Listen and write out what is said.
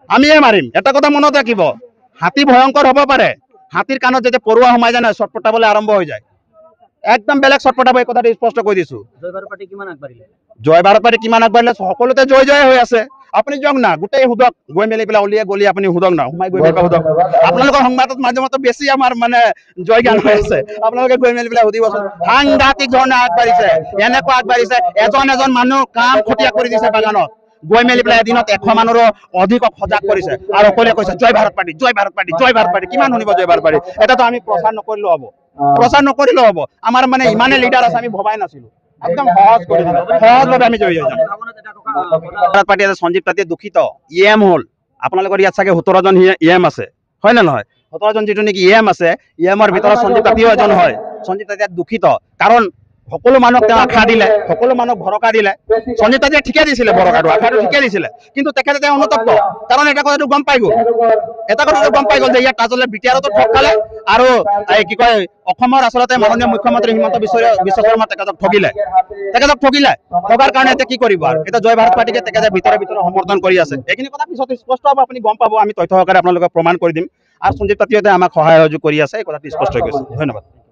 আমিয়ে মাৰিম এটা কথা মনত ৰাখিব হাতী ভয়ংকৰ হ'ব পাৰে হাতীৰ কাণত যেতিয়া পৰুৱা সোমাই যায় না চট পটাবলৈ আৰম্ভ হৈ যায় একদম বেলেগ চট পটাব এই কথাটো স্পষ্ট কৈ দিছো জয় ভাৰত পাৰ্টি কিমান আগবাঢ়িলে সকলোতে জয় জয় হৈ আছে আপুনি যাওক না গোটেই সুধক গৈ মেলি পেলাই উলিয়াই গলি আপুনি সুধক না সোমাই গৈ সুধক আপোনালোকৰ সংবাদত মাজে মাজে বেছি আমাৰ মানে জয় গান হৈ আছে আপোনালোকে গৈ মেলি পেলাই সুধিবচোন সাংঘাতিক ধৰণে আগবাঢ়িছে এনেকুৱা আগবাঢ়িছে এজন এজন মানুহ কাম খতীয়া কৰি দিছে বাগানত গৈ মেলি পেলাই এদিনত 100 মানুহৰো অধিকক সজাগ কৰিছে আৰু অকলে কৈছে জয় ভাৰত পাৰ্টি জয় ভাৰত পাৰ্টি জয় ভাৰত পাৰ্টি কিমান শুনিব জয় ভাৰত পাৰ্টি এটাতো আমি প্ৰচাৰ নকৰিলেও হ'ব আমাৰ মানে ইমানে লিডাৰ আছে আমি ভবাই নাছিলো একদম সহজভাৱে আমি জয়ী হৈ যাম ভাৰত পাৰ্টি আছে সঞ্জীৱ তাতে দুখিত ইএম হল আপোনালোকৰ ইয়াত চাগে 17জন ইএম আছে হয় নে নহয় 17জন যিটো নেকি ইএম আছে ইএমৰ ভিতৰত সঞ্জীৱ তাতেও এজন হয় সঞ্জীৱ তাতে দুখিত কাৰণ সকলো মানুহক তেওঁ আশা দিলে সকলো মানুহক ভৰসা দিলে সঞ্জীৱ তাতে ঠিকে দিছিলে ভৰসাটো আশাটো ঠিকে দিছিলে কিন্তু তেখেতে তেওঁ অনুতপ্ত কাৰণ এটা কথাটো গম পাই গ'ল যে ইয়াত তাজলে বিটিআৰতো ঠগ খালে আৰু কি কয় অসমৰ আচলতে মাননীয় মুখ্যমন্ত্ৰী হিমন্ত বিশ্ব শৰ্মা তেখেতক ঠগিলে ঠগাৰ কাৰণে এতিয়া কি কৰিব আৰু এতিয়া জয় ভাৰত পাৰ্টিকে তেখেতে ভিতৰে সমৰ্থন কৰি আছে এইখিনি কথা পিছত স্পষ্ট হ'ব আপুনি গম পাব আমি তথ্য সহকাৰে আপোনালোকক প্ৰমাণ কৰি দিম আৰু সঞ্জীৱ তাতীয়তে আমাক সহায় সহযোগ কৰি আছে এই কথাটো স্পষ্ট হৈ গৈছে ধন্যবাদ